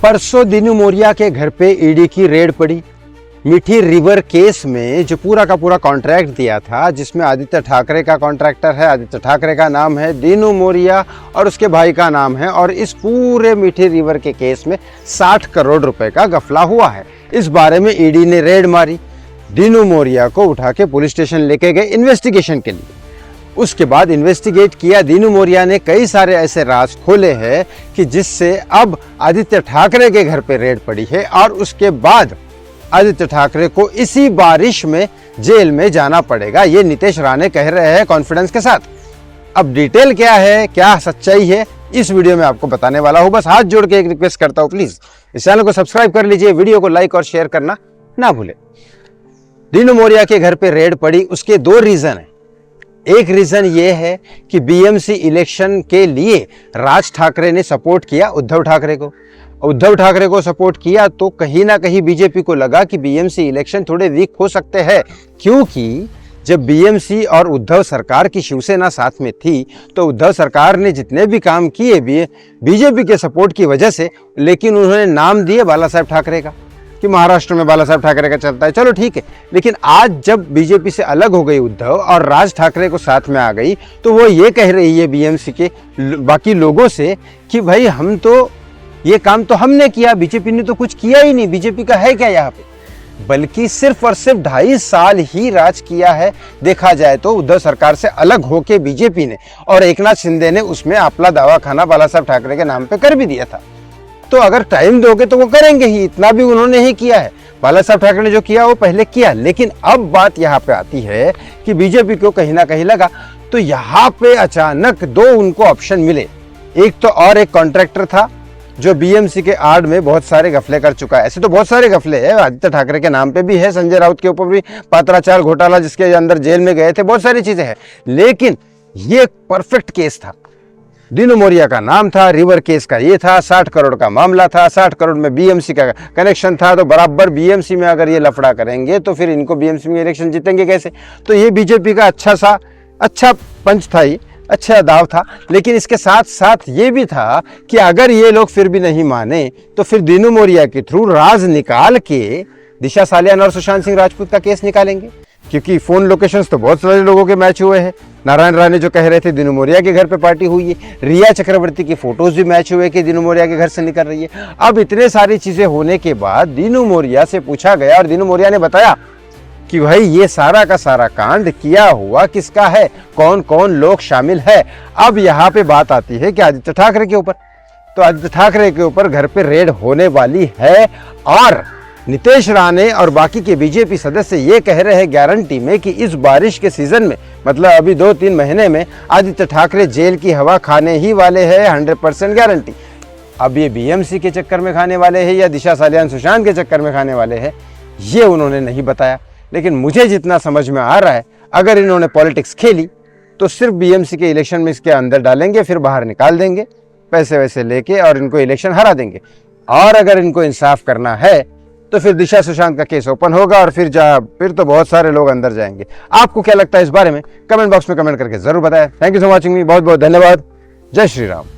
परसों दीनू मोरिया के घर पे ईडी की रेड पड़ी। मीठी रिवर केस में जो पूरा का पूरा कॉन्ट्रैक्ट दिया था, जिसमें आदित्य ठाकरे का कॉन्ट्रैक्टर है, आदित्य ठाकरे का नाम है, दीनू मोरिया और उसके भाई का नाम है, और इस पूरे मीठी रिवर के केस में 60 करोड़ रुपए का गफला हुआ है। इस बारे में ईडी ने रेड मारी, दीनू मोरिया को उठा के पुलिस स्टेशन लेके गए इन्वेस्टिगेशन के लिए। उसके बाद इन्वेस्टिगेट किया, दीनू मोरिया ने कई सारे ऐसे राज खोले हैं कि जिससे अब आदित्य ठाकरे के घर पे रेड पड़ी है, और उसके बाद आदित्य ठाकरे को इसी बारिश में जेल में जाना पड़ेगा, ये नीतीश राणे कह रहे हैं कॉन्फिडेंस के साथ। अब डिटेल क्या है, क्या सच्चाई है, इस वीडियो में आपको बताने वाला हूं। बस हाथ जोड़ के एक रिक्वेस्ट करता हूं, प्लीज इस चैनल को सब्सक्राइब कर लीजिए, वीडियो को लाइक और शेयर करना ना भूले। दीनू मोरिया के घर पे रेड पड़ी, उसके दो रीजन है। एक रीजन ये है कि बीएमसी इलेक्शन के लिए राज ठाकरे ने सपोर्ट किया उद्धव ठाकरे को। उद्धव ठाकरे को सपोर्ट किया तो कहीं ना कहीं बीजेपी को लगा कि बीएमसी इलेक्शन थोड़े वीक हो सकते हैं, क्योंकि जब बीएमसी और उद्धव सरकार की शिवसेना साथ में थी तो उद्धव सरकार ने जितने भी काम किए बीजेपी के सपोर्ट की वजह से, लेकिन उन्होंने नाम दिए बाला साहेब ठाकरे का कि महाराष्ट्र में बाला साहेब ठाकरे का चलता है, चलो ठीक है। लेकिन आज जब बीजेपी से अलग हो गई उद्धव और राज ठाकरे को साथ में आ गई, तो वो ये कह रही है बीएमसी के बाकी लोगों से कि भाई हम तो ये काम तो हमने किया, बीजेपी ने तो कुछ किया ही नहीं, बीजेपी का है क्या यहाँ पे। बल्कि सिर्फ और सिर्फ 2.5 साल ही राज किया है देखा जाए तो उद्धव सरकार से अलग होके बीजेपी ने, और एकनाथ शिंदे ने उसमें अपना दवाखाना बाला साहेब ठाकरे के नाम पे कर भी दिया था। तो अगर टाइम दोगे तो वो करेंगे ही, इतना भी उन्होंने ही किया है। बाला साहेब ठाकरे ने जो किया वो पहले किया, लेकिन अब बात यहाँ पे आती है कि बीजेपी को कहीं ना कहीं लगा, तो यहाँ पे अचानक दो उनको ऑप्शन मिले। एक तो और एक कॉन्ट्रैक्टर था जो बीएमसी के आड़ में बहुत सारे गफले कर चुका है। ऐसे तो बहुत सारे गफले हैं, आदित्य ठाकरे के नाम पे भी है, संजय राउत के ऊपर भी पत्राचार घोटाला जिसके अंदर जेल में गए थे, बहुत सारी चीजें हैं। लेकिन ये परफेक्ट केस था, दीनू मोरिया का नाम था, रिवर केस का ये था, 60 करोड़ का मामला था, 60 करोड़ में बीएमसी का कनेक्शन था, तो बराबर बीएमसी में अगर ये लफड़ा करेंगे तो फिर इनको बीएमसी में इलेक्शन जीतेंगे कैसे। तो ये बीजेपी का अच्छा पंच था, ये अच्छा दाव था। लेकिन इसके साथ साथ ये भी था कि अगर ये लोग फिर भी नहीं माने तो फिर दीनू मोरिया के थ्रू राज निकाल के दिशा सालियान और सुशांत सिंह राजपूत का केस निकालेंगे, क्योंकि फोन लोकेशंस तो बहुत सारे लोगों के मैच हुए हैं। नारायण राणे जो कह रहे थे दीनू मोरिया के घर पे पार्टी हुई है, रिया चक्रवर्ती की फोटोज भी मैच हुए कि दीनू मोरिया के घर से निकल रही है। अब इतने सारी चीजें होने के बाद दीनू मोरिया से पूछा गया और दीनू मोरिया ने बताया कि भाई ये सारा का सारा कांड किया हुआ किसका है, कौन कौन लोग शामिल है। अब यहाँ पे बात आती है कि आदित्य ठाकरे के ऊपर, तो आदित्य ठाकरे के ऊपर घर पे रेड होने वाली है, और नीतीश राणे और बाकी के बीजेपी सदस्य ये कह रहे हैं गारंटी में कि इस बारिश के सीजन में, मतलब अभी 2-3 महीने में आदित्य ठाकरे जेल की हवा खाने ही वाले हैं, 100% गारंटी। अब ये बीएमसी के चक्कर में खाने वाले हैं या दिशा सालियान सुशांत के चक्कर में खाने वाले हैं, ये उन्होंने नहीं बताया। लेकिन मुझे जितना समझ में आ रहा है, अगर इन्होंने पॉलिटिक्स खेली तो सिर्फ बीएमसी के इलेक्शन में इसके अंदर डालेंगे, फिर बाहर निकाल देंगे पैसे वैसे लेके, और इनको इलेक्शन हरा देंगे। और अगर इनको इंसाफ करना है तो फिर दिशा सुशांत का केस ओपन होगा, और फिर तो बहुत सारे लोग अंदर जाएंगे। आपको क्या लगता है इस बारे में, कमेंट बॉक्स में कमेंट करके जरूर बताएं। थैंक यू सो मच, बहुत बहुत धन्यवाद। जय श्री राम।